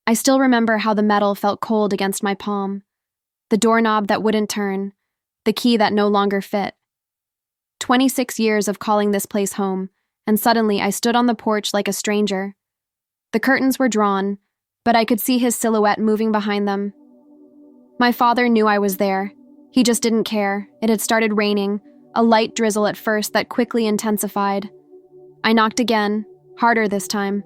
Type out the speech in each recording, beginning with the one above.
I still remember how the metal felt cold against my palm, the doorknob that wouldn't turn, the key that no longer fit. 26 years of calling this place home, and suddenly I stood on the porch like a stranger. The curtains were drawn, but I could see his silhouette moving behind them. My father knew I was there. He just didn't care. It had started raining, a light drizzle at first that quickly intensified. I knocked again, harder this time.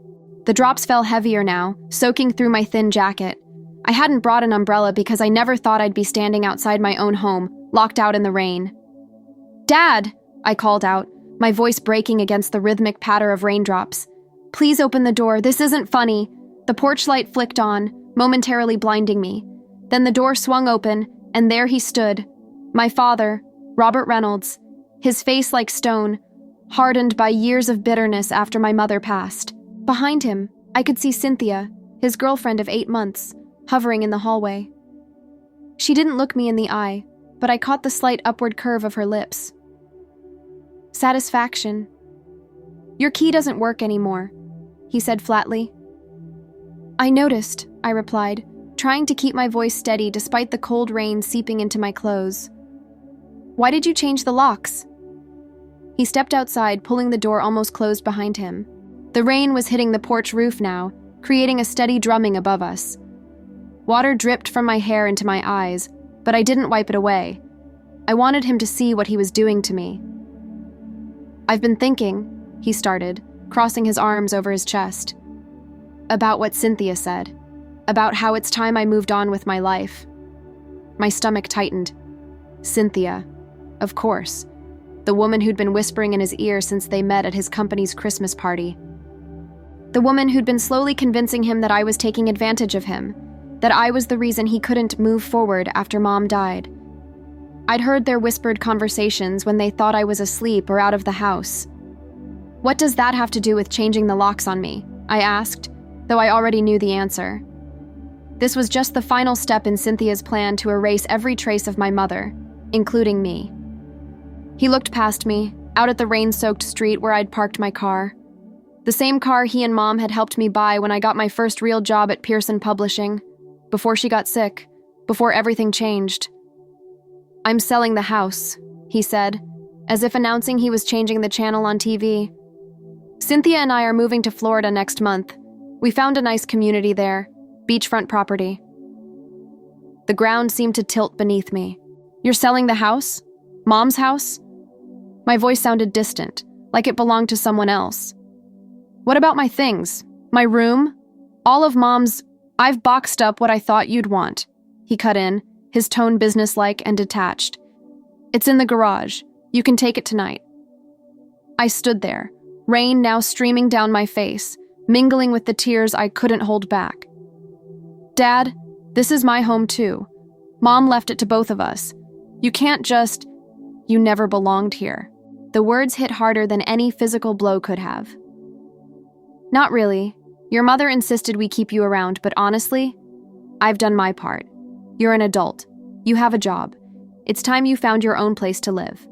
The drops fell heavier now, soaking through my thin jacket. I hadn't brought an umbrella because I never thought I'd be standing outside my own home, locked out in the rain. "Dad!" I called out, my voice breaking against the rhythmic patter of raindrops. "Please open the door, this isn't funny." The porch light flicked on, momentarily blinding me. Then the door swung open, and there he stood, my father, Robert Reynolds, his face like stone, hardened by years of bitterness after my mother passed. Behind him, I could see Cynthia, his girlfriend of 8 months, hovering in the hallway. She didn't look me in the eye, but I caught the slight upward curve of her lips. Satisfaction. "Your key doesn't work anymore," he said flatly. "I noticed," I replied, trying to keep my voice steady despite the cold rain seeping into my clothes. "Why did you change the locks?" He stepped outside, pulling the door almost closed behind him. The rain was hitting the porch roof now, creating a steady drumming above us. Water dripped from my hair into my eyes, but I didn't wipe it away. I wanted him to see what he was doing to me. "I've been thinking," he started, crossing his arms over his chest, "about what Cynthia said, about how it's time I moved on with my life." My stomach tightened. Cynthia, of course, the woman who'd been whispering in his ear since they met at his company's Christmas party. The woman who'd been slowly convincing him that I was taking advantage of him, that I was the reason he couldn't move forward after Mom died. I'd heard their whispered conversations when they thought I was asleep or out of the house. "What does that have to do with changing the locks on me?" I asked, though I already knew the answer. This was just the final step in Cynthia's plan to erase every trace of my mother, including me. He looked past me, out at the rain-soaked street where I'd parked my car. The same car he and Mom had helped me buy when I got my first real job at Pearson Publishing, before she got sick, before everything changed. "I'm selling the house," he said, as if announcing he was changing the channel on TV. "Cynthia and I are moving to Florida next month. We found a nice community there, beachfront property." The ground seemed to tilt beneath me. "You're selling the house? Mom's house?" My voice sounded distant, like it belonged to someone else. "What about my things? My room? All of Mom's—" "I've boxed up what I thought you'd want," he cut in, his tone businesslike and detached. "It's in the garage. You can take it tonight." I stood there, rain now streaming down my face, mingling with the tears I couldn't hold back. "Dad, this is my home too. Mom left it to both of us. You can't just— You never belonged here." The words hit harder than any physical blow could have. "Not really. Your mother insisted we keep you around, but honestly, I've done my part. You're an adult. You have a job. It's time you found your own place to live."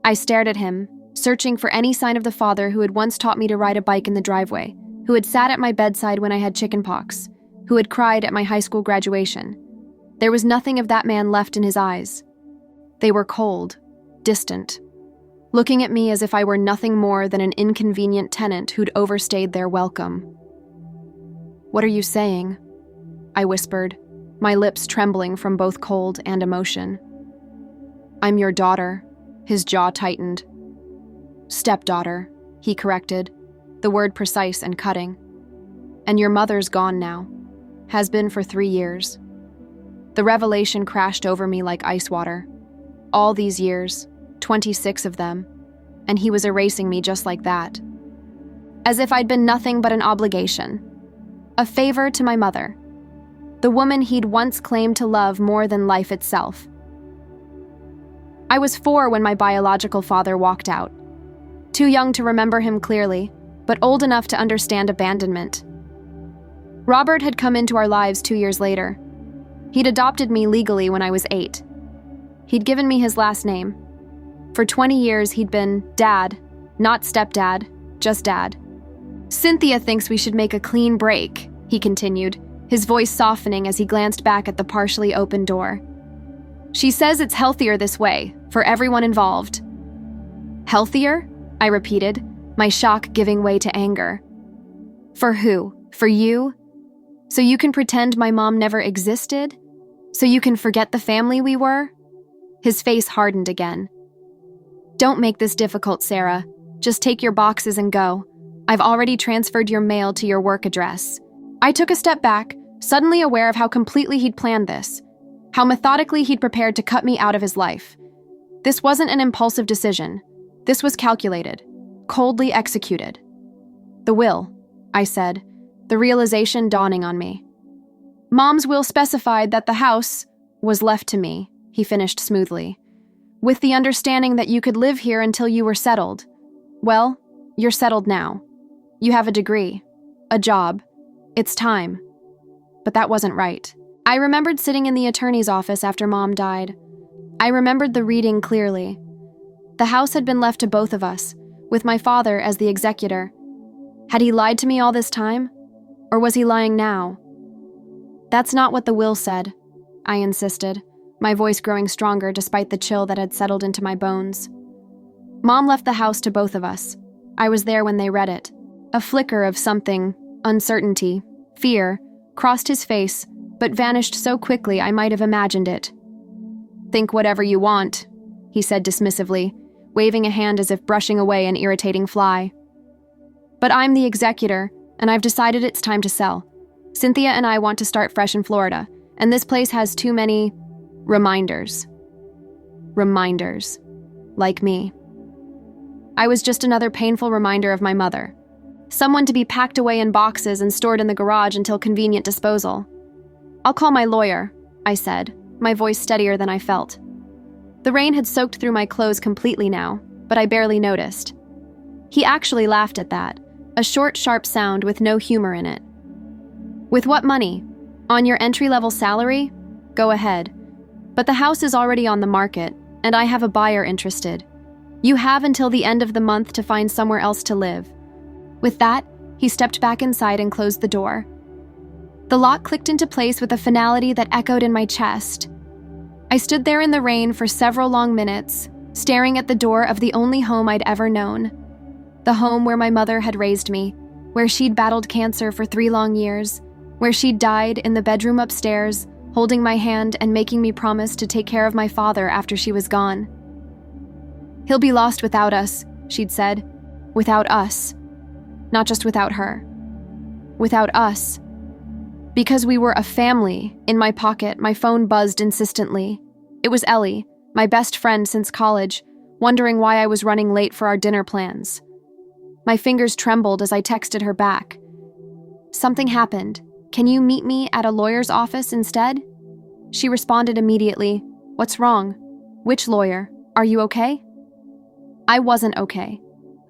I stared at him, searching for any sign of the father who had once taught me to ride a bike in the driveway, who had sat at my bedside when I had chickenpox, who had cried at my high school graduation. There was nothing of that man left in his eyes. They were cold, distant, looking at me as if I were nothing more than an inconvenient tenant who'd overstayed their welcome. "What are you saying?" I whispered, my lips trembling from both cold and emotion. "I'm your daughter." His jaw tightened. "Stepdaughter," he corrected, the word precise and cutting. "And your mother's gone now. Has been for 3 years." The revelation crashed over me like ice water. All these years, 26 of them, and he was erasing me just like that. As if I'd been nothing but an obligation. A favor to my mother. The woman he'd once claimed to love more than life itself. I was 4 when my biological father walked out. Too young to remember him clearly, but old enough to understand abandonment. Robert had come into our lives 2 years later. He'd adopted me legally when I was 8. He'd given me his last name. For 20 years, he'd been Dad, not stepdad, just Dad. "Cynthia thinks we should make a clean break," he continued, his voice softening as he glanced back at the partially open door. She says it's healthier this way, for everyone involved. Healthier? I repeated, my shock giving way to anger. For who? For you? So you can pretend my mom never existed? So you can forget the family we were? His face hardened again. Don't make this difficult, Sarah. Just take your boxes and go. I've already transferred your mail to your work address. I took a step back, suddenly aware of how completely he'd planned this, how methodically he'd prepared to cut me out of his life. This wasn't an impulsive decision. This was calculated, coldly executed. The will, I said, the realization dawning on me. Mom's will specified that the house was left to me, he finished smoothly, with the understanding that you could live here until you were settled. Well, you're settled now. You have a degree, a job. It's time. But that wasn't right. I remembered sitting in the attorney's office after Mom died. I remembered the reading clearly. The house had been left to both of us, with my father as the executor. Had he lied to me all this time? Or was he lying now? That's not what the will said, I insisted, my voice growing stronger despite the chill that had settled into my bones. Mom left the house to both of us. I was there when they read it. A flicker of something, uncertainty, fear, crossed his face, but vanished so quickly I might have imagined it. Think whatever you want, he said dismissively, waving a hand as if brushing away an irritating fly. But I'm the executor, and I've decided it's time to sell. Cynthia and I want to start fresh in Florida, and this place has too many reminders. Reminders. Like me. I was just another painful reminder of my mother. Someone to be packed away in boxes and stored in the garage until convenient disposal. I'll call my lawyer, I said, my voice steadier than I felt. The rain had soaked through my clothes completely now, but I barely noticed. He actually laughed at that, a short, sharp sound with no humor in it. With what money? On your entry-level salary? Go ahead. But the house is already on the market, and I have a buyer interested. You have until the end of the month to find somewhere else to live. With that, he stepped back inside and closed the door. The lock clicked into place with a finality that echoed in my chest. I stood there in the rain for several long minutes, staring at the door of the only home I'd ever known. The home where my mother had raised me, where she'd battled cancer for 3 long years, where she'd died in the bedroom upstairs, holding my hand and making me promise to take care of my father after she was gone. He'll be lost without us, she'd said. Without us. Not just without her. Without us. Because we were a family. In my pocket, my phone buzzed insistently. It was Ellie, my best friend since college, wondering why I was running late for our dinner plans. My fingers trembled as I texted her back. Something happened. Can you meet me at a lawyer's office instead? She responded immediately. What's wrong? Which lawyer? Are you okay? I wasn't okay.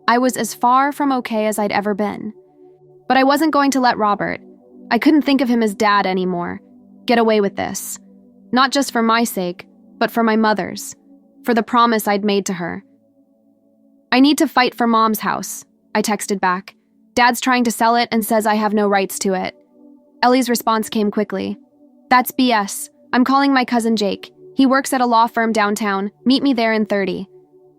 I was as far from okay as I'd ever been. But I wasn't going to let Robert. I couldn't think of him as Dad anymore. Get away with this. Not just for my sake, but for my mother's. For the promise I'd made to her. I need to fight for Mom's house, I texted back. Dad's trying to sell it and says I have no rights to it. Ellie's response came quickly. That's BS. I'm calling my cousin Jake. He works at a law firm downtown. Meet me there in 30.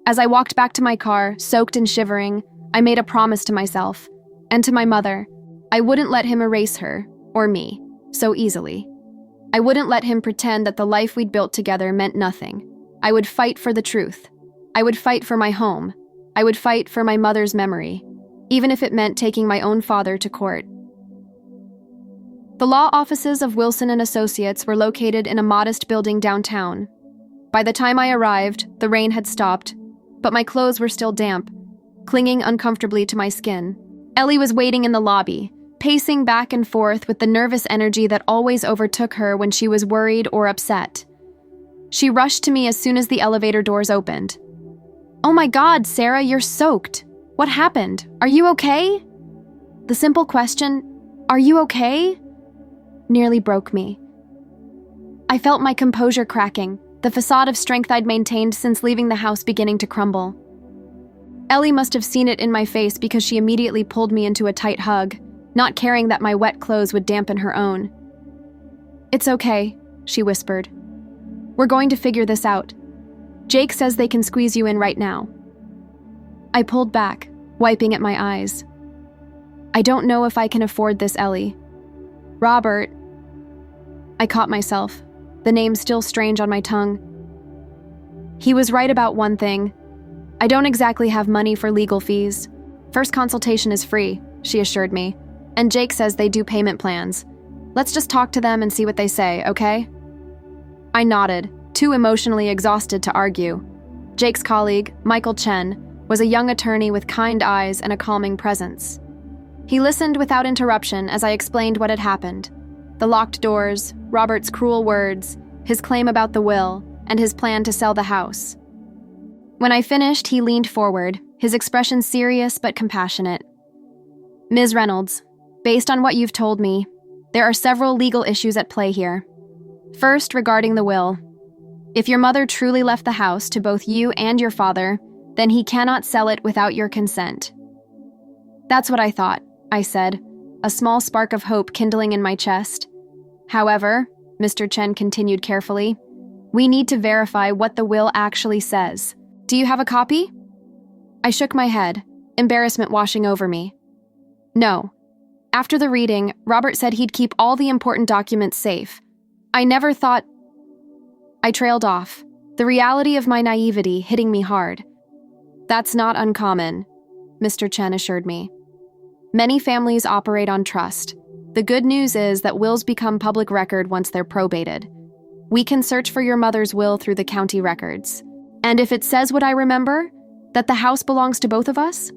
As I walked back to my car, soaked and shivering, I made a promise to myself, and to my mother. I wouldn't let him erase her, or me, so easily. I wouldn't let him pretend that the life we'd built together meant nothing. I would fight for the truth. I would fight for my home. I would fight for my mother's memory, even if it meant taking my own father to court. The law offices of Wilson & Associates were located in a modest building downtown. By the time I arrived, the rain had stopped, but my clothes were still damp, clinging uncomfortably to my skin. Ellie was waiting in the lobby, pacing back and forth with the nervous energy that always overtook her when she was worried or upset. She rushed to me as soon as the elevator doors opened. Oh my God, Sarah, you're soaked. What happened? Are you okay? The simple question, are you okay? Nearly broke me. I felt my composure cracking, the facade of strength I'd maintained since leaving the house beginning to crumble. Ellie must have seen it in my face because she immediately pulled me into a tight hug. not caring that my wet clothes would dampen her own. "It's okay," she whispered. "We're going to figure this out. Jake says they can squeeze you in right now." I pulled back, wiping at my eyes. "I don't know if I can afford this, Ellie. Robert..." I caught myself, the name still strange on my tongue. "He was right about one thing. I don't exactly have money for legal fees. First consultation is free," she assured me, "and Jake says they do payment plans. Let's just talk to them and see what they say, okay?" I nodded, too emotionally exhausted to argue. Jake's colleague, Michael Chen, was a young attorney with kind eyes and a calming presence. He listened without interruption as I explained what had happened. The locked doors, Robert's cruel words, his claim about the will, and his plan to sell the house. When I finished, he leaned forward, his expression serious but compassionate. "Ms. Reynolds, based on what you've told me, there are several legal issues at play here. First, regarding the will. If your mother truly left the house to both you and your father, then he cannot sell it without your consent." "That's what I thought," I said, a small spark of hope kindling in my chest. "However," Mr. Chen continued carefully, "we need to verify what the will actually says. Do you have a copy?" I shook my head, embarrassment washing over me. "No. After the reading, Robert said he'd keep all the important documents safe. I never thought..." I trailed off, the reality of my naivety hitting me hard. "That's not uncommon," Mr. Chen assured me. "Many families operate on trust. The good news is that wills become public record once they're probated. We can search for your mother's will through the county records. And if it says what I remember, that the house belongs to both of us,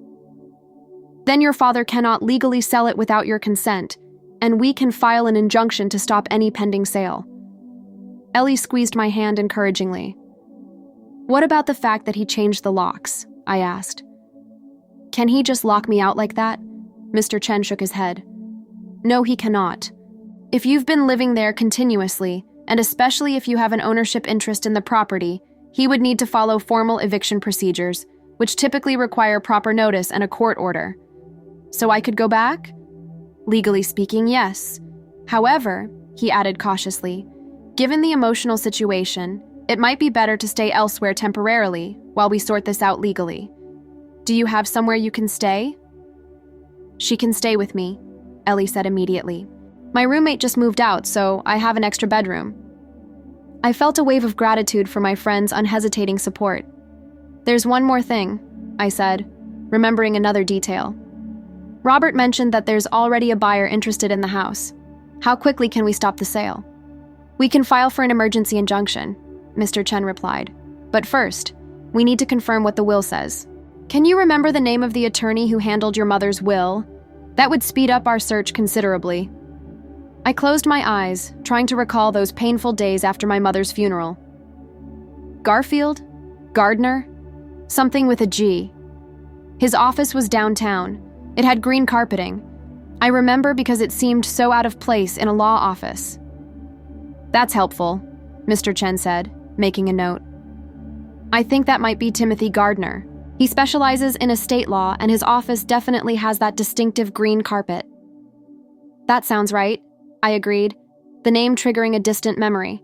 then your father cannot legally sell it without your consent, and we can file an injunction to stop any pending sale." Ellie squeezed my hand encouragingly. "What about the fact that he changed the locks?" I asked. "Can he just lock me out like that?" Mr. Chen shook his head. "No, he cannot. If you've been living there continuously, and especially if you have an ownership interest in the property, he would need to follow formal eviction procedures, which typically require proper notice and a court order. So I could go back? Legally speaking, yes. However," he added cautiously, "given the emotional situation, it might be better to stay elsewhere temporarily while we sort this out legally. Do you have somewhere you can stay?" "She can stay with me," Ellie said immediately. "My roommate just moved out, so I have an extra bedroom." I felt a wave of gratitude for my friend's unhesitating support. "There's one more thing," I said, remembering another detail. "Robert mentioned that there's already a buyer interested in the house. How quickly can we stop the sale?" "We can file for an emergency injunction," Mr. Chen replied. "But first, we need to confirm what the will says. Can you remember the name of the attorney who handled your mother's will? That would speed up our search considerably." I closed my eyes, trying to recall those painful days after my mother's funeral. Garfield? Gardner? Something with a G. His office was downtown. It had green carpeting. I remember because it seemed so out of place in a law office. "That's helpful," Mr. Chen said, making a note. "I think that might be Timothy Gardner. He specializes in estate law, and his office definitely has that distinctive green carpet." "That sounds right," I agreed, the name triggering a distant memory.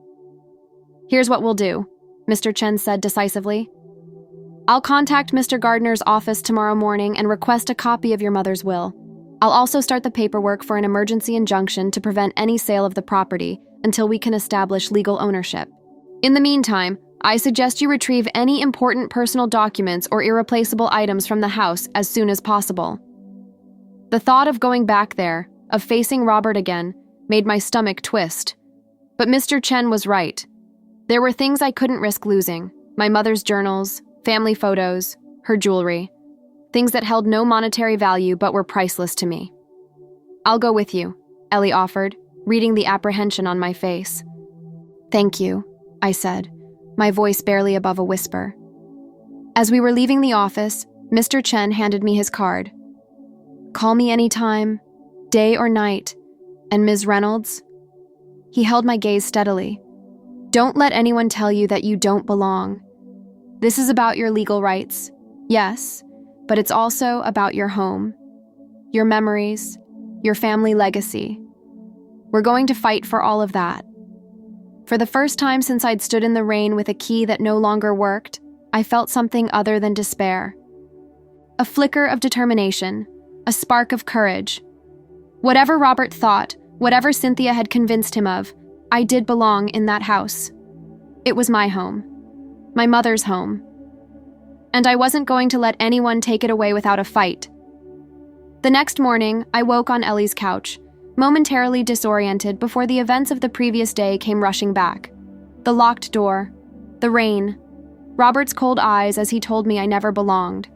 "Here's what we'll do," Mr. Chen said decisively. "I'll contact Mr. Gardner's office tomorrow morning and request a copy of your mother's will. I'll also start the paperwork for an emergency injunction to prevent any sale of the property until we can establish legal ownership. In the meantime, I suggest you retrieve any important personal documents or irreplaceable items from the house as soon as possible." The thought of going back there, of facing Robert again, made my stomach twist. But Mr. Chen was right. There were things I couldn't risk losing: my mother's journals, family photos, her jewelry. Things that held no monetary value but were priceless to me. "I'll go with you," Ellie offered, reading the apprehension on my face. "Thank you," I said, my voice barely above a whisper. As we were leaving the office, Mr. Chen handed me his card. "Call me anytime, day or night, and Ms. Reynolds." He held my gaze steadily. "Don't let anyone tell you that you don't belong. This is about your legal rights, yes, but it's also about your home, your memories, your family legacy. We're going to fight for all of that. For the first time since I'd stood in the rain with a key that no longer worked, I felt something other than despair. A flicker of determination, a spark of courage. Whatever Robert thought, whatever Cynthia had convinced him of, I did belong in that house. It was my home. My mother's home. And I wasn't going to let anyone take it away without a fight. The next morning, I woke on Ellie's couch, momentarily disoriented before the events of the previous day came rushing back. The locked door, the rain, Robert's cold eyes as he told me I never belonged.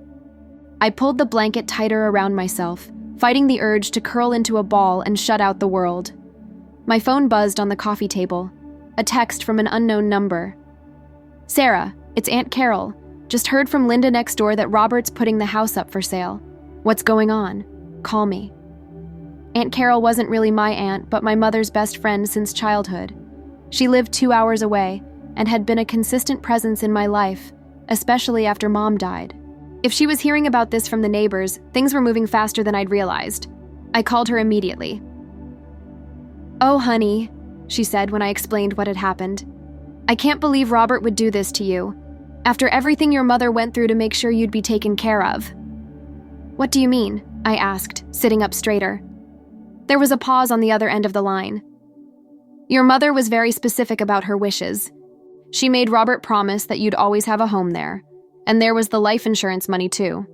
I pulled the blanket tighter around myself, fighting the urge to curl into a ball and shut out the world. My phone buzzed on the coffee table, a text from an unknown number. "Sarah, it's Aunt Carol. Just heard from Linda next door that Robert's putting the house up for sale. What's going on? Call me." Aunt Carol wasn't really my aunt, but my mother's best friend since childhood. She lived 2 hours away and had been a consistent presence in my life, especially after Mom died. If she was hearing about this from the neighbors, things were moving faster than I'd realized. I called her immediately. "Oh, honey," she said when I explained what had happened. "I can't believe Robert would do this to you, after everything your mother went through to make sure you'd be taken care of." "What do you mean?" I asked, sitting up straighter. There was a pause on the other end of the line. "Your mother was very specific about her wishes. She made Robert promise that you'd always have a home there, and there was the life insurance money too."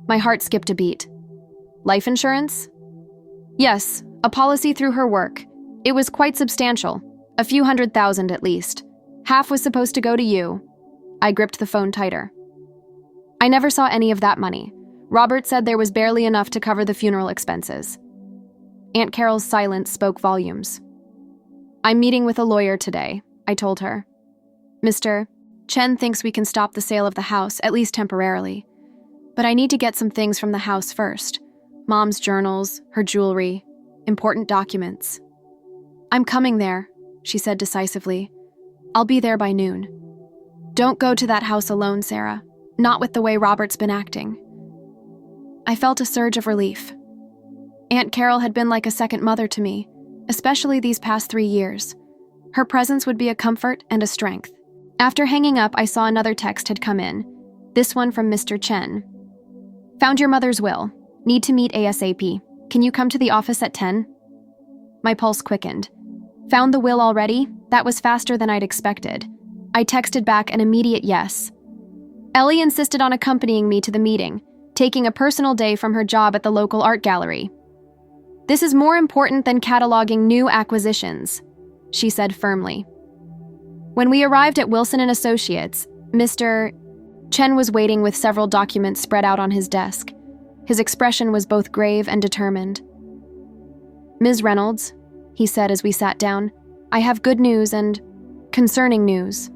My heart skipped a beat. "Life insurance?" "Yes, a policy through her work. It was quite substantial, a few $100,000 at least. Half was supposed to go to you." I gripped the phone tighter. "I never saw any of that money. Robert said there was barely enough to cover the funeral expenses." Aunt Carol's silence spoke volumes. "I'm meeting with a lawyer today," I told her. "Mr. Chen thinks we can stop the sale of the house, at least temporarily. But I need to get some things from the house first. Mom's journals, her jewelry, important documents." "I'm coming there," she said decisively. "I'll be there by noon. Don't go to that house alone, Sarah. Not with the way Robert's been acting." I felt a surge of relief. Aunt Carol had been like a second mother to me, especially these past 3 years. Her presence would be a comfort and a strength. After hanging up, I saw another text had come in, this one from Mr. Chen. "Found your mother's will. Need to meet ASAP. Can you come to the office at 10? My pulse quickened. "Found the will already?" That was faster than I'd expected. I texted back an immediate yes. Ellie insisted on accompanying me to the meeting, taking a personal day from her job at the local art gallery. "This is more important than cataloging new acquisitions," she said firmly. When we arrived at Wilson & Associates, Mr. Chen was waiting with several documents spread out on his desk. His expression was both grave and determined. "Ms. Reynolds," he said as we sat down, "I have good news and concerning news."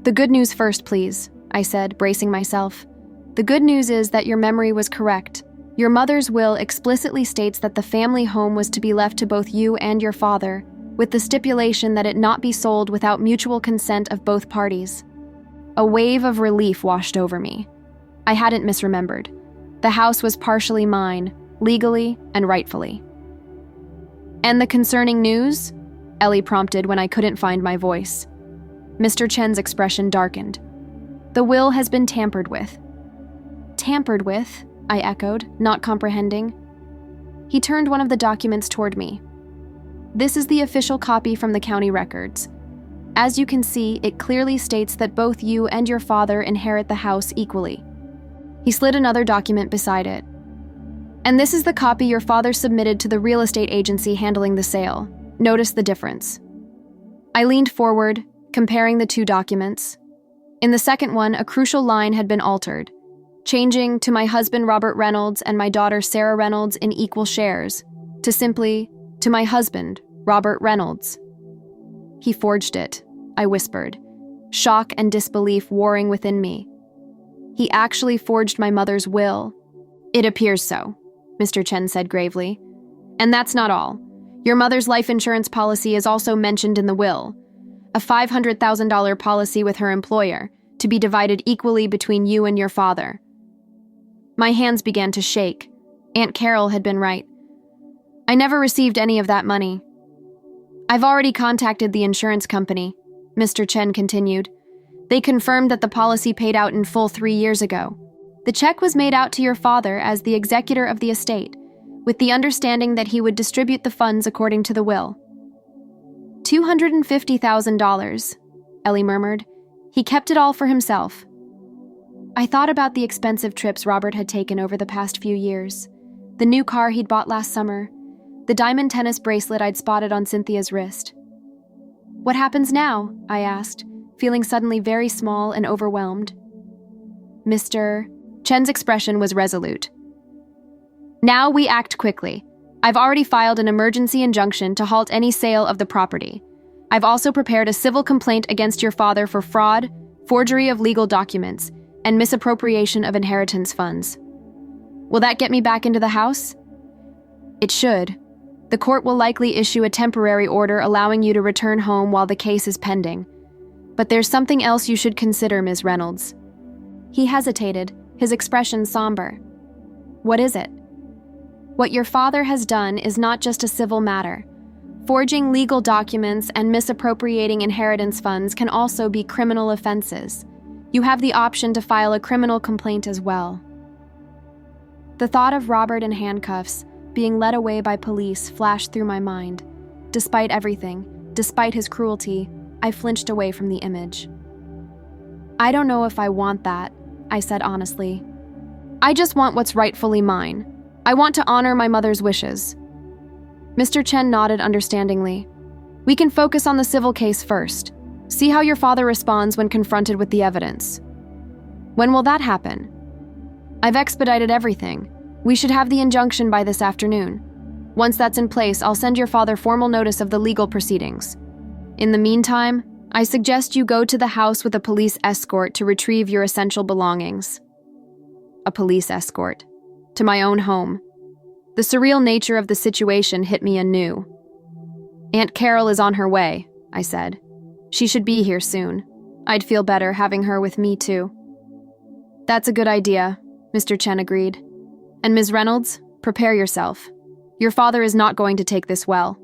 "The good news first, please," I said, bracing myself. "The good news is that your memory was correct. Your mother's will explicitly states that the family home was to be left to both you and your father, with the stipulation that it not be sold without mutual consent of both parties." A wave of relief washed over me. I hadn't misremembered. The house was partially mine, legally and rightfully. "And the concerning news?" Ellie prompted when I couldn't find my voice. Mr. Chen's expression darkened. "The will has been tampered with." "Tampered with?" I echoed, not comprehending. He turned one of the documents toward me. "This is the official copy from the county records. As you can see, it clearly states that both you and your father inherit the house equally." He slid another document beside it. "And this is the copy your father submitted to the real estate agency handling the sale. Notice the difference." I leaned forward, comparing the two documents. In the second one, a crucial line had been altered, changing to my husband Robert Reynolds and my daughter Sarah Reynolds in equal shares, to simply, to my husband, Robert Reynolds. "He forged it," I whispered, shock and disbelief warring within me. "He actually forged my mother's will." "It appears so," Mr. Chen said gravely. "And that's not all. Your mother's life insurance policy is also mentioned in the will. A $500,000 policy with her employer, to be divided equally between you and your father." My hands began to shake. Aunt Carol had been right. I never received any of that money. I've already contacted the insurance company, Mr. Chen continued. They confirmed that the policy paid out in full 3 years ago. The check was made out to your father as the executor of the estate, with the understanding that he would distribute the funds according to the will. $250,000, Ellie murmured. He kept it all for himself. I thought about the expensive trips Robert had taken over the past few years, the new car he'd bought last summer, the diamond tennis bracelet I'd spotted on Cynthia's wrist. What happens now? I asked, feeling suddenly very small and overwhelmed. Mr. Chen's expression was resolute. Now we act quickly. I've already filed an emergency injunction to halt any sale of the property. I've also prepared a civil complaint against your father for fraud, forgery of legal documents, and misappropriation of inheritance funds. Will that get me back into the house? It should. The court will likely issue a temporary order allowing you to return home while the case is pending. But there's something else you should consider, Ms. Reynolds. He hesitated, his expression somber. What is it? What your father has done is not just a civil matter. Forging legal documents and misappropriating inheritance funds can also be criminal offenses. You have the option to file a criminal complaint as well. The thought of Robert in handcuffs, being led away by police, flashed through my mind. Despite everything, despite his cruelty, I flinched away from the image. I don't know if I want that, I said honestly. I just want what's rightfully mine. I want to honor my mother's wishes. Mr. Chen nodded understandingly. We can focus on the civil case first. See how your father responds when confronted with the evidence. When will that happen? I've expedited everything. We should have the injunction by this afternoon. Once that's in place, I'll send your father formal notice of the legal proceedings. In the meantime, I suggest you go to the house with a police escort to retrieve your essential belongings. A police escort. To my own home. The surreal nature of the situation hit me anew. Aunt Carol is on her way, I said. She should be here soon. I'd feel better having her with me too. That's a good idea, Mr. Chen agreed. And Ms. Reynolds, prepare yourself. Your father is not going to take this well.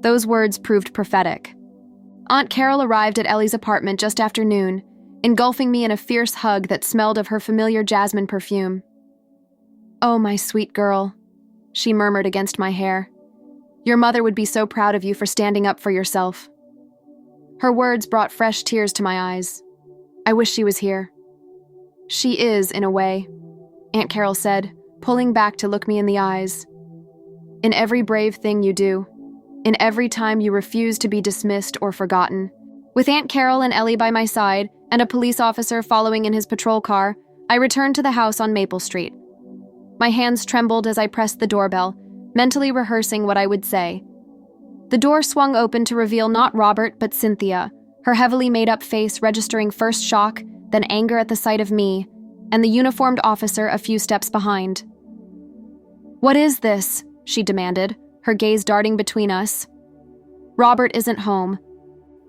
Those words proved prophetic. Aunt Carol arrived at Ellie's apartment just after noon, engulfing me in a fierce hug that smelled of her familiar jasmine perfume. Oh, my sweet girl, she murmured against my hair. Your mother would be so proud of you for standing up for yourself. Her words brought fresh tears to my eyes. I wish she was here. She is, in a way, Aunt Carol said, pulling back to look me in the eyes. In every brave thing you do, in every time you refuse to be dismissed or forgotten. With Aunt Carol and Ellie by my side, and a police officer following in his patrol car, I returned to the house on Maple Street. My hands trembled as I pressed the doorbell, mentally rehearsing what I would say. The door swung open to reveal not Robert, but Cynthia, her heavily made-up face registering first shock, then anger at the sight of me, and the uniformed officer a few steps behind. What is this? She demanded, her gaze darting between us. Robert isn't home.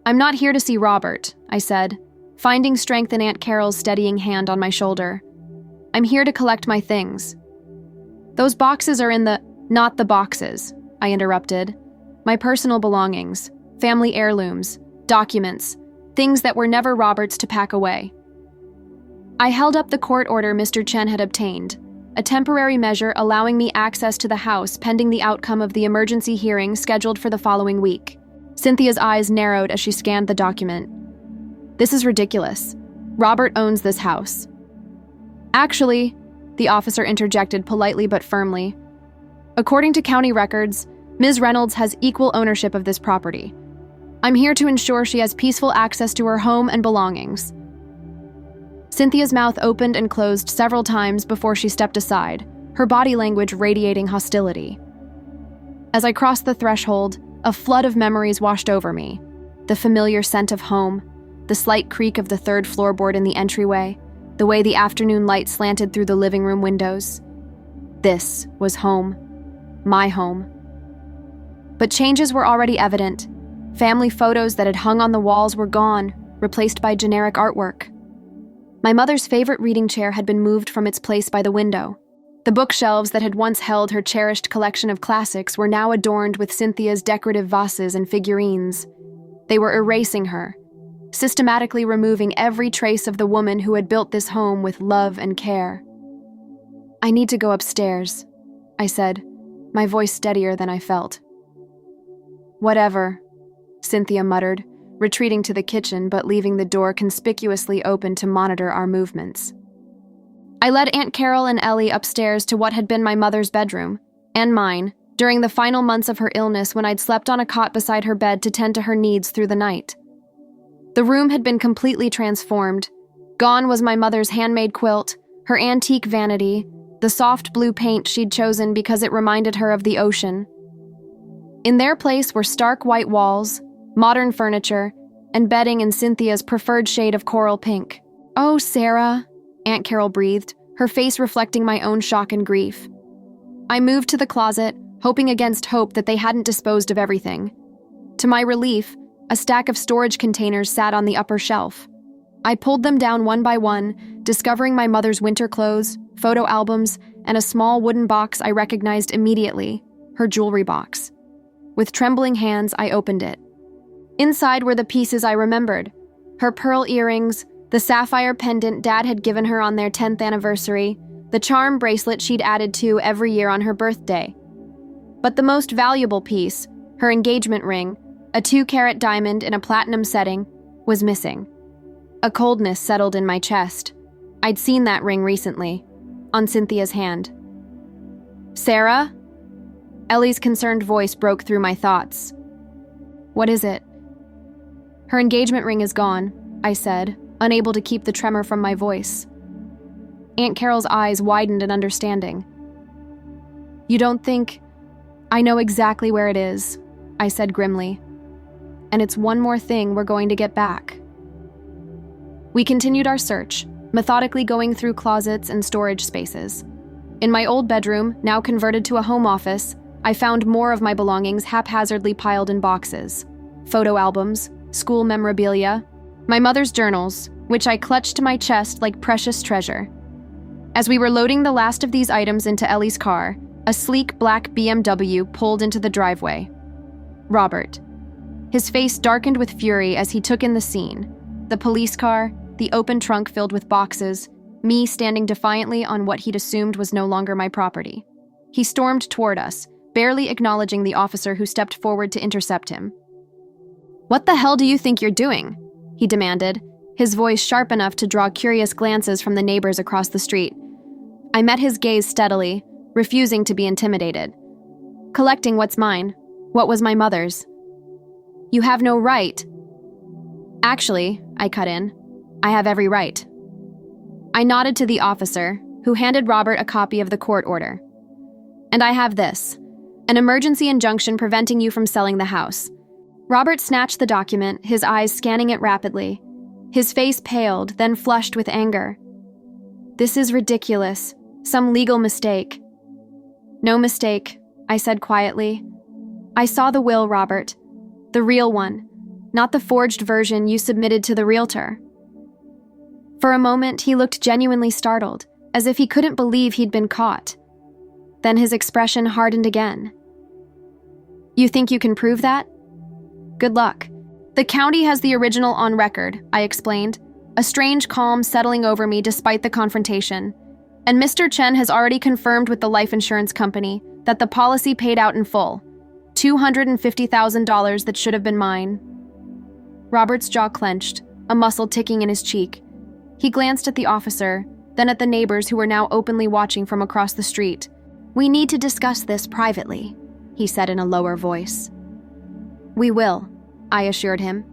I'm not here to see Robert, I said, finding strength in Aunt Carol's steadying hand on my shoulder. I'm here to collect my things. Those boxes are in the— Not the boxes, I interrupted. My personal belongings, family heirlooms, documents, things that were never Robert's to pack away. I held up the court order Mr. Chen had obtained, a temporary measure allowing me access to the house pending the outcome of the emergency hearing scheduled for the following week. Cynthia's eyes narrowed as she scanned the document. This is ridiculous. Robert owns this house. Actually, the officer interjected politely but firmly. According to county records, Ms. Reynolds has equal ownership of this property. I'm here to ensure she has peaceful access to her home and belongings. Cynthia's mouth opened and closed several times before she stepped aside, her body language radiating hostility. As I crossed the threshold, a flood of memories washed over me. The familiar scent of home, the slight creak of the third floorboard in the entryway, the way the afternoon light slanted through the living room windows. This was home. My home. But changes were already evident. Family photos that had hung on the walls were gone, replaced by generic artwork. My mother's favorite reading chair had been moved from its place by the window. The bookshelves that had once held her cherished collection of classics were now adorned with Cynthia's decorative vases and figurines. They were erasing her, systematically removing every trace of the woman who had built this home with love and care. "I need to go upstairs," I said, my voice steadier than I felt. "Whatever," Cynthia muttered, retreating to the kitchen but leaving the door conspicuously open to monitor our movements. I led Aunt Carol and Ellie upstairs to what had been my mother's bedroom, and mine, during the final months of her illness when I'd slept on a cot beside her bed to tend to her needs through the night. The room had been completely transformed. Gone was my mother's handmade quilt, her antique vanity, the soft blue paint she'd chosen because it reminded her of the ocean. In their place were stark white walls, modern furniture, and bedding in Cynthia's preferred shade of coral pink. "Oh, Sarah," Aunt Carol breathed, her face reflecting my own shock and grief. I moved to the closet, hoping against hope that they hadn't disposed of everything. To my relief, a stack of storage containers sat on the upper shelf. I pulled them down one by one, discovering my mother's winter clothes, photo albums, and a small wooden box I recognized immediately, her jewelry box. With trembling hands, I opened it. Inside were the pieces I remembered: her pearl earrings, the sapphire pendant Dad had given her on their 10th anniversary, the charm bracelet she'd added to every year on her birthday. But the most valuable piece, her engagement ring, a 2-carat diamond in a platinum setting, was missing. A coldness settled in my chest. I'd seen that ring recently, on Cynthia's hand. "Sarah?" Ellie's concerned voice broke through my thoughts. "What is it?" "Her engagement ring is gone," I said, unable to keep the tremor from my voice. Aunt Carol's eyes widened in understanding. "You don't think—" "I know exactly where it is," I said grimly. "And it's one more thing we're going to get back." We continued our search, methodically going through closets and storage spaces. In my old bedroom, now converted to a home office, I found more of my belongings haphazardly piled in boxes. Photo albums, school memorabilia, my mother's journals, which I clutched to my chest like precious treasure. As we were loading the last of these items into Ellie's car, a sleek black BMW pulled into the driveway. Robert. His face darkened with fury as he took in the scene. The police car, the open trunk filled with boxes, me standing defiantly on what he'd assumed was no longer my property. He stormed toward us, barely acknowledging the officer who stepped forward to intercept him. "What the hell do you think you're doing?" he demanded, his voice sharp enough to draw curious glances from the neighbors across the street. I met his gaze steadily, refusing to be intimidated. "Collecting what's mine, what was my mother's." "You have no right." "Actually," I cut in, "I have every right." I nodded to the officer, who handed Robert a copy of the court order. "And I have this, an emergency injunction preventing you from selling the house." Robert snatched the document, his eyes scanning it rapidly. His face paled, then flushed with anger. "This is ridiculous. Some legal mistake." "No mistake," I said quietly. "I saw the will, Robert. The real one, not the forged version you submitted to the realtor." For a moment, he looked genuinely startled, as if he couldn't believe he'd been caught. Then his expression hardened again. "You think you can prove that? Good luck. The county has the original on record," I explained, a strange calm settling over me despite the confrontation. "And Mr. Chen has already confirmed with the life insurance company that the policy paid out in full. $250,000 that should have been mine." Robert's jaw clenched, a muscle ticking in his cheek. He glanced at the officer, then at the neighbors who were now openly watching from across the street. "We need to discuss this privately," he said in a lower voice. "We will," I assured him.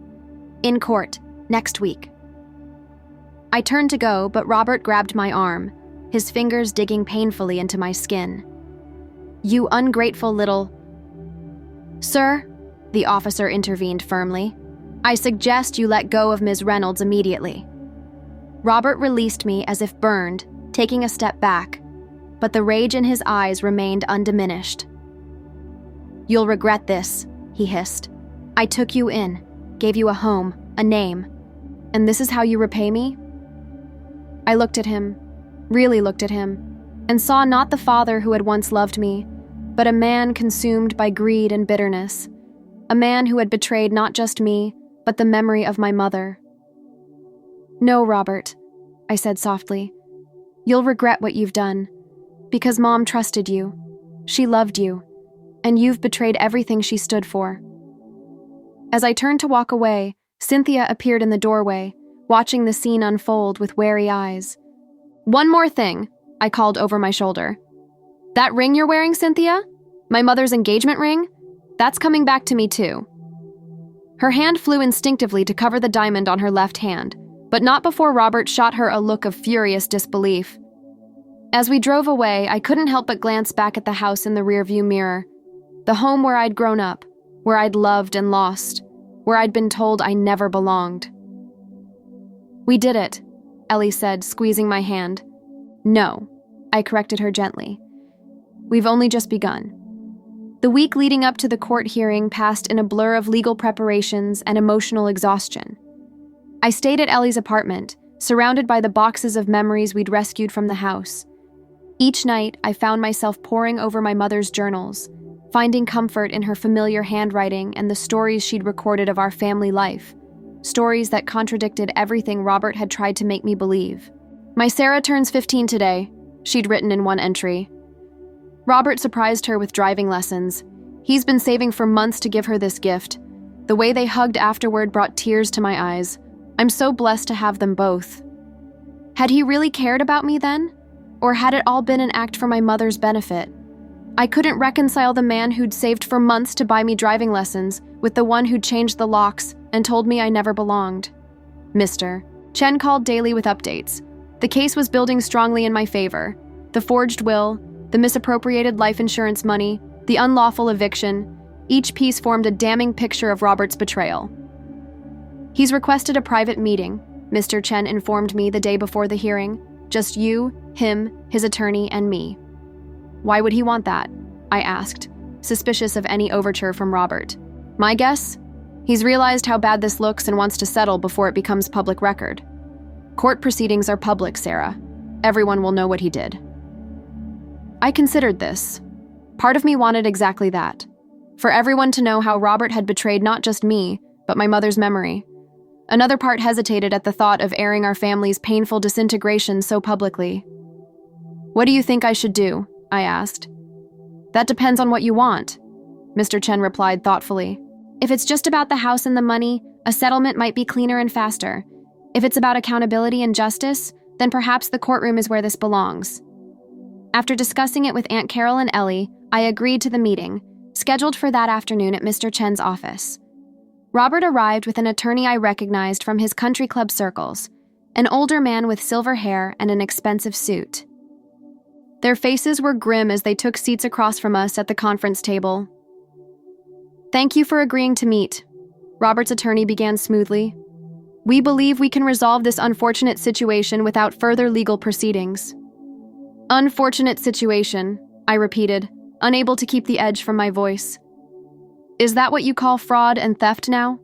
"In court, next week." I turned to go, but Robert grabbed my arm, his fingers digging painfully into my skin. "You ungrateful little—" "Sir," the officer intervened firmly, "I suggest you let go of Ms. Reynolds immediately." Robert released me as if burned, taking a step back, but the rage in his eyes remained undiminished. "You'll regret this," he hissed. "I took you in, gave you a home, a name, and this is how you repay me?" I looked at him, really looked at him, and saw not the father who had once loved me, but a man consumed by greed and bitterness, a man who had betrayed not just me, but the memory of my mother. "No, Robert," I said softly. "You'll regret what you've done, because Mom trusted you. She loved you, and you've betrayed everything she stood for." As I turned to walk away, Cynthia appeared in the doorway, watching the scene unfold with wary eyes. "One more thing," I called over my shoulder. "That ring you're wearing, Cynthia? My mother's engagement ring? That's coming back to me too." Her hand flew instinctively to cover the diamond on her left hand, but not before Robert shot her a look of furious disbelief. As we drove away, I couldn't help but glance back at the house in the rearview mirror, the home where I'd grown up, where I'd loved and lost, where I'd been told I never belonged. "We did it," Ellie said, squeezing my hand. "No," I corrected her gently. "We've only just begun." The week leading up to the court hearing passed in a blur of legal preparations and emotional exhaustion. I stayed at Ellie's apartment, surrounded by the boxes of memories we'd rescued from the house. Each night, I found myself poring over my mother's journals, finding comfort in her familiar handwriting and the stories she'd recorded of our family life, stories that contradicted everything Robert had tried to make me believe. "My Sarah turns 15 today," she'd written in one entry. Robert surprised her with driving lessons. He's been saving for months to give her this gift. The way they hugged afterward brought tears to my eyes. I'm so blessed to have them both. Had he really cared about me then? Or had it all been an act for my mother's benefit? I couldn't reconcile the man who'd saved for months to buy me driving lessons with the one who'd changed the locks and told me I never belonged. Mr. Chen called daily with updates. The case was building strongly in my favor. The forged will, the misappropriated life insurance money, the unlawful eviction, each piece formed a damning picture of Robert's betrayal. "He's requested a private meeting," Mr. Chen informed me the day before the hearing. "Just you, him, his attorney, and me." "Why would he want that?" I asked, suspicious of any overture from Robert. "My guess? He's realized how bad this looks and wants to settle before it becomes public record. Court proceedings are public, Sarah. Everyone will know what he did." I considered this. Part of me wanted exactly that. For everyone to know how Robert had betrayed not just me, but my mother's memory. Another part hesitated at the thought of airing our family's painful disintegration so publicly. "What do you think I should do?" I asked. "That depends on what you want," Mr. Chen replied thoughtfully. "If it's just about the house and the money, a settlement might be cleaner and faster. If it's about accountability and justice, then perhaps the courtroom is where this belongs." After discussing it with Aunt Carol and Ellie, I agreed to the meeting, scheduled for that afternoon at Mr. Chen's office. Robert arrived with an attorney I recognized from his country club circles, an older man with silver hair and an expensive suit. Their faces were grim as they took seats across from us at the conference table. "Thank you for agreeing to meet," Robert's attorney began smoothly. "We believe we can resolve this unfortunate situation without further legal proceedings." "Unfortunate situation," I repeated, unable to keep the edge from my voice. "Is that what you call fraud and theft now?"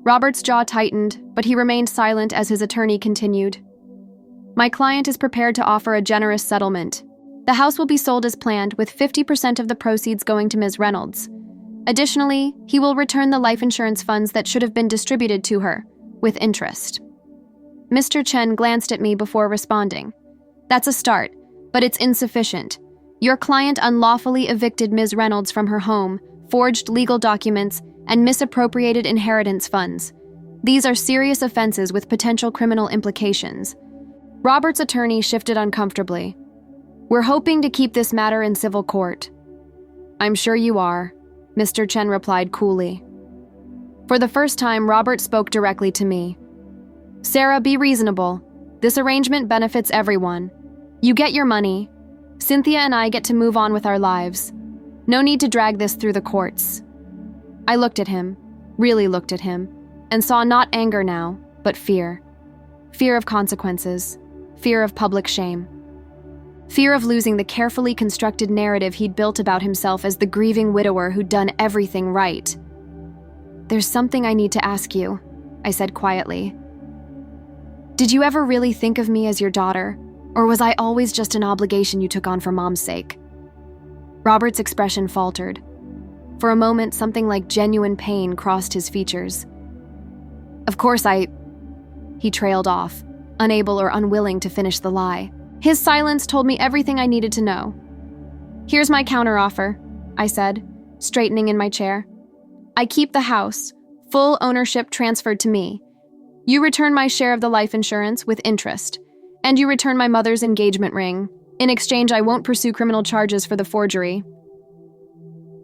Robert's jaw tightened, but he remained silent as his attorney continued. "My client is prepared to offer a generous settlement. The house will be sold as planned, with 50% of the proceeds going to Ms. Reynolds. Additionally, he will return the life insurance funds that should have been distributed to her, with interest." Mr. Chen glanced at me before responding. "That's a start, but it's insufficient. Your client unlawfully evicted Ms. Reynolds from her home, forged legal documents, and misappropriated inheritance funds. These are serious offenses with potential criminal implications." Robert's attorney shifted uncomfortably. "We're hoping to keep this matter in civil court." "I'm sure you are," Mr. Chen replied coolly. For the first time, Robert spoke directly to me. "Sarah, be reasonable. This arrangement benefits everyone. You get your money. Cynthia and I get to move on with our lives. No need to drag this through the courts." I looked at him, really looked at him, and saw not anger now, but fear. Fear of consequences. Fear of public shame. Fear of losing the carefully constructed narrative he'd built about himself as the grieving widower who'd done everything right. "There's something I need to ask you," I said quietly. "Did you ever really think of me as your daughter? Or was I always just an obligation you took on for Mom's sake? Robert's expression faltered. For a moment, something like genuine pain crossed his features. Of course He trailed off, unable or unwilling to finish the lie. His silence told me everything I needed to know. Here's my counteroffer, I said, straightening in my chair. I keep the house, full ownership transferred to me. You return my share of the life insurance with interest, and you return my mother's engagement ring. In exchange, I won't pursue criminal charges for the forgery.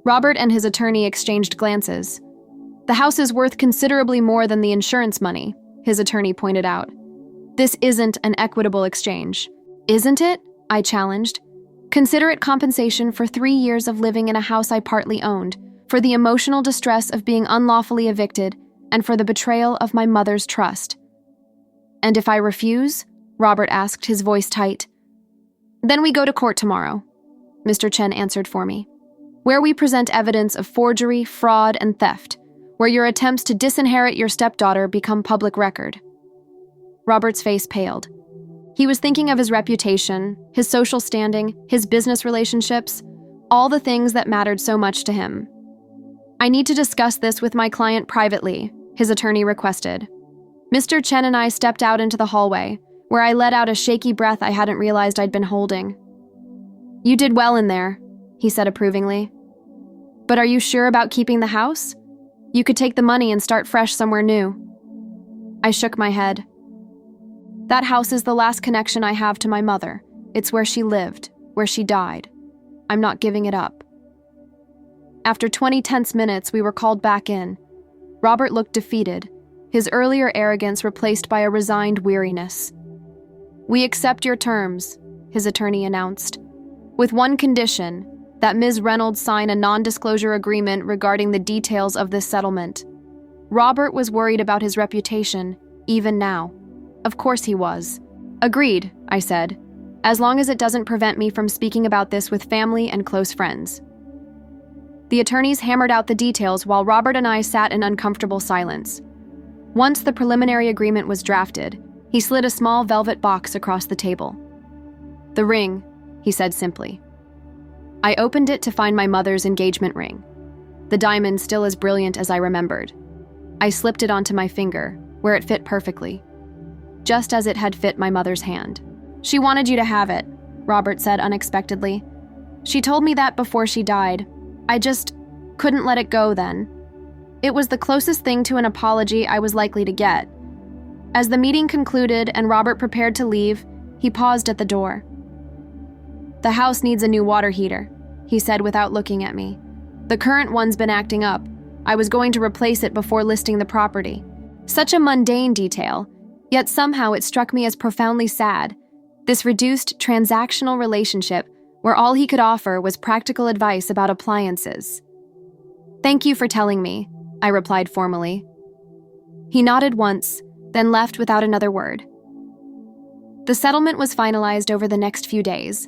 Robert and his attorney exchanged glances. The house is worth considerably more than the insurance money, his attorney pointed out. This isn't an equitable exchange. Isn't it? I challenged. Consider it compensation for 3 years of living in a house I partly owned, for the emotional distress of being unlawfully evicted, and for the betrayal of my mother's trust. And if I refuse? Robert asked, his voice tight. Then we go to court tomorrow, Mr. Chen answered for me, where we present evidence of forgery, fraud, and theft, where your attempts to disinherit your stepdaughter become public record. Robert's face paled. He was thinking of his reputation, his social standing, his business relationships, all the things that mattered so much to him. I need to discuss this with my client privately, his attorney requested. Mr. Chen and I stepped out into the hallway, where I let out a shaky breath I hadn't realized I'd been holding. You did well in there, he said approvingly. But are you sure about keeping the house? You could take the money and start fresh somewhere new. I shook my head. That house is the last connection I have to my mother. It's where she lived, where she died. I'm not giving it up. After 20 tense minutes, we were called back in. Robert looked defeated, his earlier arrogance replaced by a resigned weariness. We accept your terms, his attorney announced, with one condition, that Ms. Reynolds sign a non-disclosure agreement regarding the details of this settlement. Robert was worried about his reputation, even now. Of course he was. Agreed, I said, as long as it doesn't prevent me from speaking about this with family and close friends. The attorneys hammered out the details while Robert and I sat in uncomfortable silence. Once the preliminary agreement was drafted, he slid a small velvet box across the table. The ring, he said simply. I opened it to find my mother's engagement ring, the diamond still as brilliant as I remembered. I slipped it onto my finger, where it fit perfectly, just as it had fit my mother's hand. She wanted you to have it, Robert said unexpectedly. She told me that before she died. I just couldn't let it go then. It was the closest thing to an apology I was likely to get. As the meeting concluded and Robert prepared to leave, he paused at the door. The house needs a new water heater, he said without looking at me. The current one's been acting up. I was going to replace it before listing the property. Such a mundane detail, yet somehow it struck me as profoundly sad. This reduced transactional relationship where all he could offer was practical advice about appliances. Thank you for telling me, I replied formally. He nodded once, then left without another word. The settlement was finalized over the next few days.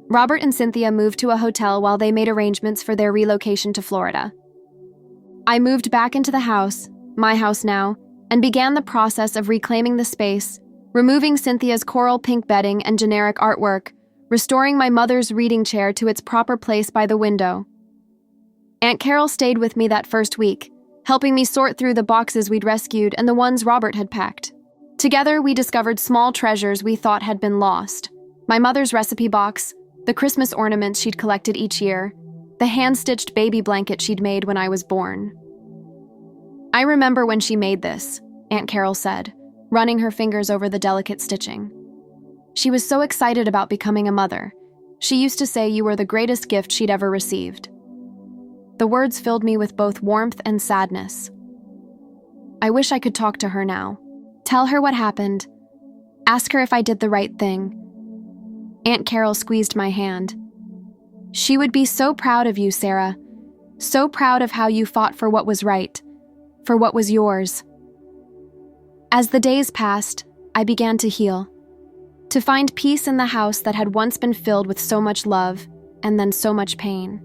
Robert and Cynthia moved to a hotel while they made arrangements for their relocation to Florida. I moved back into the house, my house now, and began the process of reclaiming the space, removing Cynthia's coral pink bedding and generic artwork, restoring my mother's reading chair to its proper place by the window. Aunt Carol stayed with me that first week, helping me sort through the boxes we'd rescued and the ones Robert had packed. Together, we discovered small treasures we thought had been lost. My mother's recipe box, the Christmas ornaments she'd collected each year, the hand-stitched baby blanket she'd made when I was born. I remember when she made this, Aunt Carol said, running her fingers over the delicate stitching. She was so excited about becoming a mother. She used to say you were the greatest gift she'd ever received. The words filled me with both warmth and sadness. I wish I could talk to her now. Tell her what happened. Ask her if I did the right thing. Aunt Carol squeezed my hand. She would be so proud of you, Sarah. So proud of how you fought for what was right, for what was yours. As the days passed, I began to heal, to find peace in the house that had once been filled with so much love and then so much pain.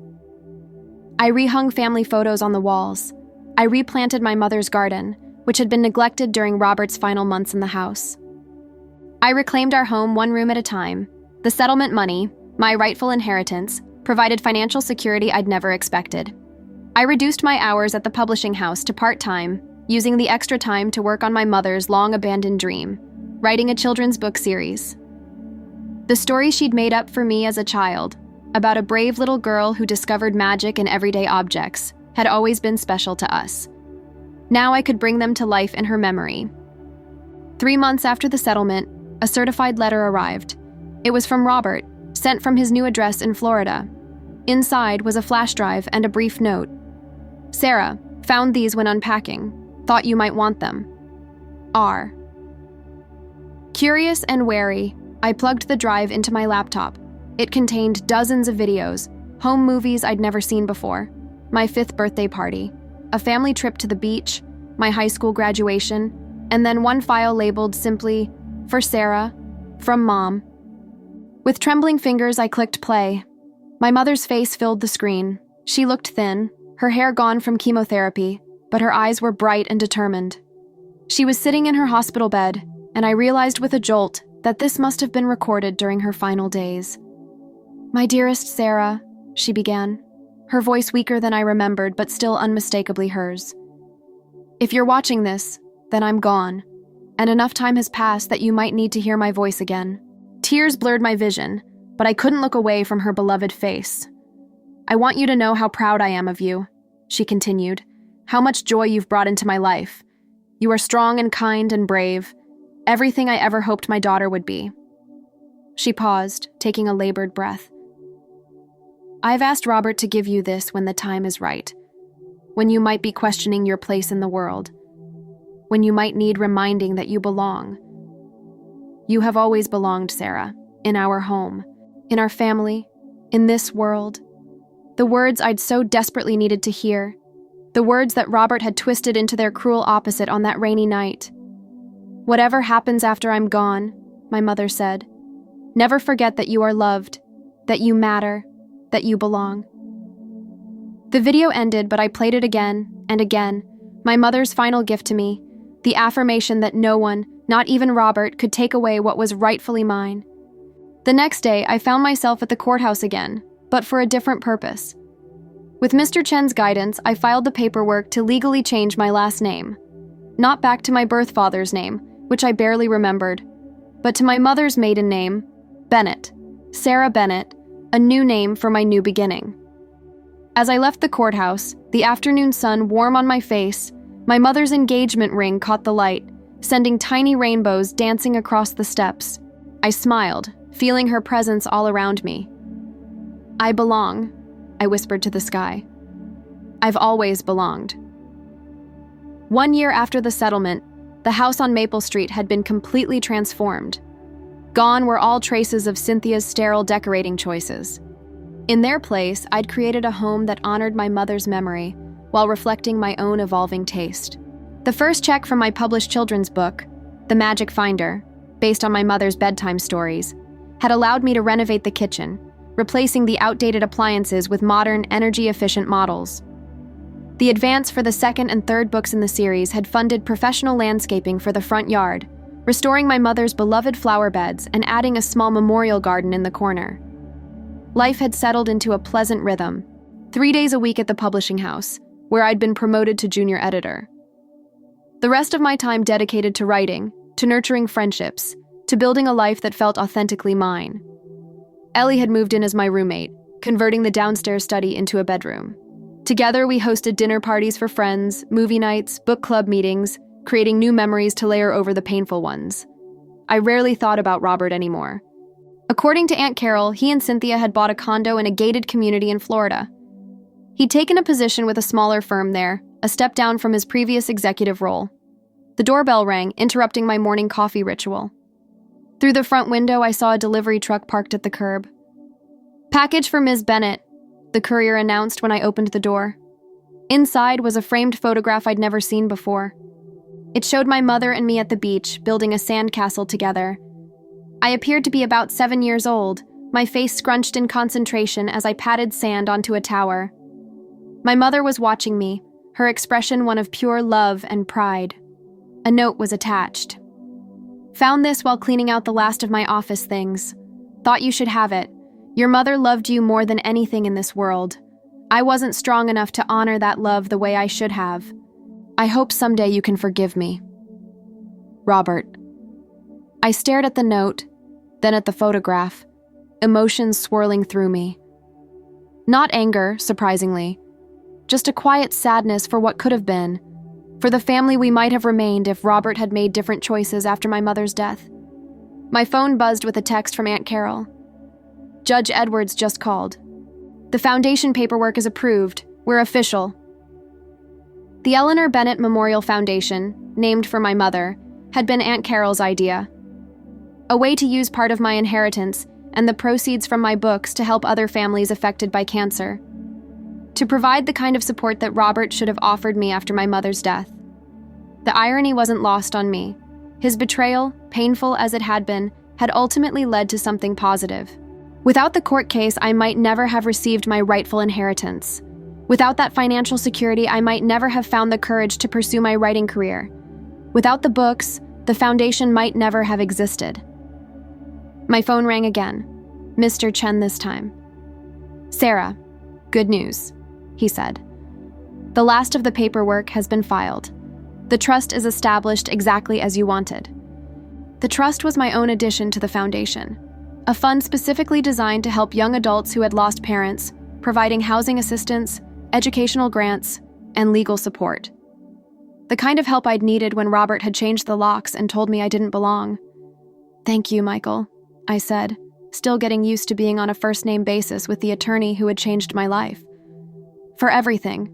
I rehung family photos on the walls. I replanted my mother's garden, which had been neglected during Robert's final months in the house. I reclaimed our home one room at a time. The settlement money, my rightful inheritance, provided financial security I'd never expected. I reduced my hours at the publishing house to part-time, using the extra time to work on my mother's long-abandoned dream, writing a children's book series. The story she'd made up for me as a child, about a brave little girl who discovered magic in everyday objects, had always been special to us. Now I could bring them to life in her memory. 3 months after the settlement, a certified letter arrived. It was from Robert, sent from his new address in Florida. Inside was a flash drive and a brief note. "Sarah, found these when unpacking. Thought you might want them. R." Curious and wary, I plugged the drive into my laptop. It contained dozens of videos, home movies I'd never seen before, my 5th birthday party, a family trip to the beach, my high school graduation, and then one file labeled simply, "For Sarah, from Mom." With trembling fingers, I clicked play. My mother's face filled the screen. She looked thin, her hair gone from chemotherapy, but her eyes were bright and determined. She was sitting in her hospital bed, and I realized with a jolt that this must have been recorded during her final days. "My dearest Sarah," she began, her voice weaker than I remembered, but still unmistakably hers. "If you're watching this, then I'm gone, and enough time has passed that you might need to hear my voice again." Tears blurred my vision, but I couldn't look away from her beloved face. "I want you to know how proud I am of you," she continued, "how much joy you've brought into my life. You are strong and kind and brave, everything I ever hoped my daughter would be." She paused, taking a labored breath. "I've asked Robert to give you this when the time is right, when you might be questioning your place in the world, when you might need reminding that you belong. You have always belonged, Sarah, in our home, in our family, in this world." The words I'd so desperately needed to hear, the words that Robert had twisted into their cruel opposite on that rainy night. "Whatever happens after I'm gone," my mother said, "never forget that you are loved, that you matter, that you belong." The video ended, but I played it again and again, my mother's final gift to me, the affirmation that no one, not even Robert, could take away what was rightfully mine. The next day, I found myself at the courthouse again, but for a different purpose. With Mr. Chen's guidance, I filed the paperwork to legally change my last name. Not back to my birth father's name, which I barely remembered, but to my mother's maiden name, Bennett, Sarah Bennett, a new name for my new beginning. As I left the courthouse, the afternoon sun warm on my face, my mother's engagement ring caught the light, sending tiny rainbows dancing across the steps. I smiled, feeling her presence all around me. "I belong," I whispered to the sky. "I've always belonged." 1 year after the settlement, the house on Maple Street had been completely transformed. Gone were all traces of Cynthia's sterile decorating choices. In their place, I'd created a home that honored my mother's memory while reflecting my own evolving taste. The first check from my published children's book, The Magic Finder, based on my mother's bedtime stories, had allowed me to renovate the kitchen, replacing the outdated appliances with modern, energy-efficient models. The advance for the second and third books in the series had funded professional landscaping for the front yard, restoring my mother's beloved flower beds and adding a small memorial garden in the corner. Life had settled into a pleasant rhythm, 3 days a week at the publishing house, where I'd been promoted to junior editor. The rest of my time dedicated to writing, to nurturing friendships, to building a life that felt authentically mine. Ellie had moved in as my roommate, converting the downstairs study into a bedroom. Together, we hosted dinner parties for friends, movie nights, book club meetings, creating new memories to layer over the painful ones. I rarely thought about Robert anymore. According to Aunt Carol, he and Cynthia had bought a condo in a gated community in Florida. He'd taken a position with a smaller firm there, a step down from his previous executive role. The doorbell rang, interrupting my morning coffee ritual. Through the front window, I saw a delivery truck parked at the curb. "Package for Ms. Bennett," the courier announced when I opened the door. Inside was a framed photograph I'd never seen before. It showed my mother and me at the beach, building a sandcastle together. I appeared to be about 7 years old, my face scrunched in concentration as I patted sand onto a tower. My mother was watching me, her expression one of pure love and pride. A note was attached. Found this while cleaning out the last of my office things. Thought you should have it. Your mother loved you more than anything in this world. I wasn't strong enough to honor that love the way I should have. I hope someday you can forgive me. Robert. I stared at the note, then at the photograph, emotions swirling through me. Not anger, surprisingly. Just a quiet sadness for what could have been, for the family we might have remained if Robert had made different choices after my mother's death. My phone buzzed with a text from Aunt Carol. Judge Edwards just called. The foundation paperwork is approved. We're official. The Eleanor Bennett Memorial Foundation, named for my mother, had been Aunt Carol's idea. A way to use part of my inheritance and the proceeds from my books to help other families affected by cancer. To provide the kind of support that Robert should have offered me after my mother's death. The irony wasn't lost on me. His betrayal, painful as it had been, had ultimately led to something positive. Without the court case, I might never have received my rightful inheritance. Without that financial security, I might never have found the courage to pursue my writing career. Without the books, the foundation might never have existed. My phone rang again. Mr. Chen this time. Sarah, good news, he said. The last of the paperwork has been filed. The trust is established exactly as you wanted. The trust was my own addition to the foundation, a fund specifically designed to help young adults who had lost parents, providing housing assistance, educational grants, and legal support. The kind of help I'd needed when Robert had changed the locks and told me I didn't belong. Thank you, Michael, I said, still getting used to being on a first-name basis with the attorney who had changed my life. For everything.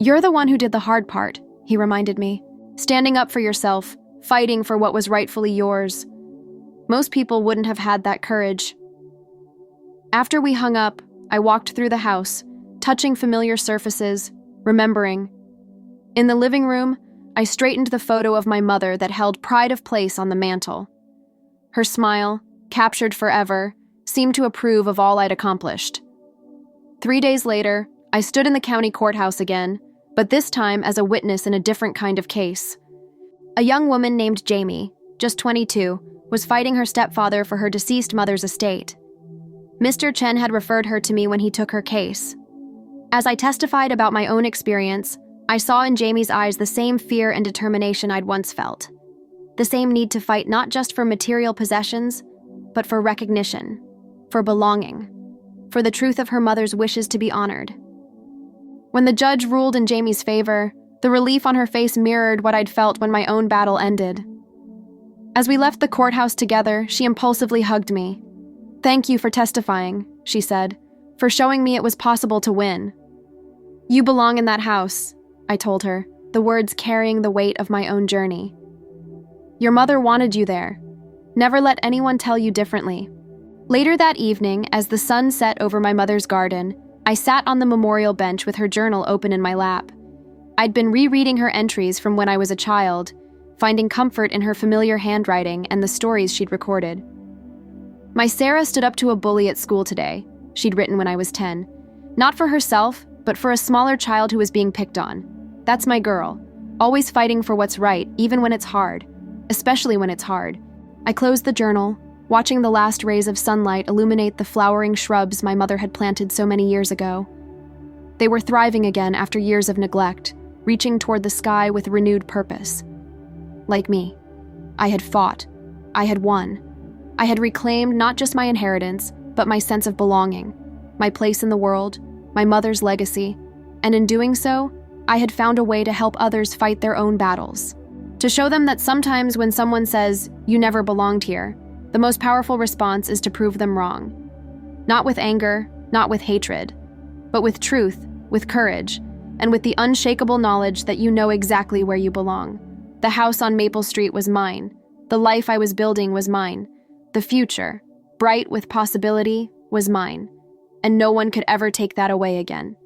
You're the one who did the hard part, he reminded me. Standing up for yourself, fighting for what was rightfully yours. Most people wouldn't have had that courage. After we hung up, I walked through the house, touching familiar surfaces, remembering. In the living room, I straightened the photo of my mother that held pride of place on the mantel. Her smile, captured forever, seemed to approve of all I'd accomplished. 3 days later, I stood in the county courthouse again, but this time as a witness in a different kind of case. A young woman named Jamie, just 22, was fighting her stepfather for her deceased mother's estate. Mr. Chen had referred her to me when he took her case. As I testified about my own experience, I saw in Jamie's eyes the same fear and determination I'd once felt. The same need to fight not just for material possessions, but for recognition, for belonging, for the truth of her mother's wishes to be honored. When the judge ruled in Jamie's favor, the relief on her face mirrored what I'd felt when my own battle ended. As we left the courthouse together, she impulsively hugged me. Thank you for testifying, she said, for showing me it was possible to win. You belong in that house, I told her, the words carrying the weight of my own journey. Your mother wanted you there. Never let anyone tell you differently. Later that evening, as the sun set over my mother's garden, I sat on the memorial bench with her journal open in my lap. I'd been rereading her entries from when I was a child, finding comfort in her familiar handwriting and the stories she'd recorded. My Sarah stood up to a bully at school today, she'd written when I was 10. Not for herself, but for a smaller child who was being picked on. That's my girl, always fighting for what's right, even when it's hard, especially when it's hard. I closed the journal, watching the last rays of sunlight illuminate the flowering shrubs my mother had planted so many years ago. They were thriving again after years of neglect, reaching toward the sky with renewed purpose. Like me, I had fought. I had won. I had reclaimed not just my inheritance, but my sense of belonging, my place in the world, my mother's legacy, and in doing so, I had found a way to help others fight their own battles. To show them that sometimes when someone says, "You never belonged here," the most powerful response is to prove them wrong. Not with anger, not with hatred, but with truth, with courage, and with the unshakable knowledge that you know exactly where you belong. The house on Maple Street was mine. The life I was building was mine. The future, bright with possibility, was mine. And no one could ever take that away again.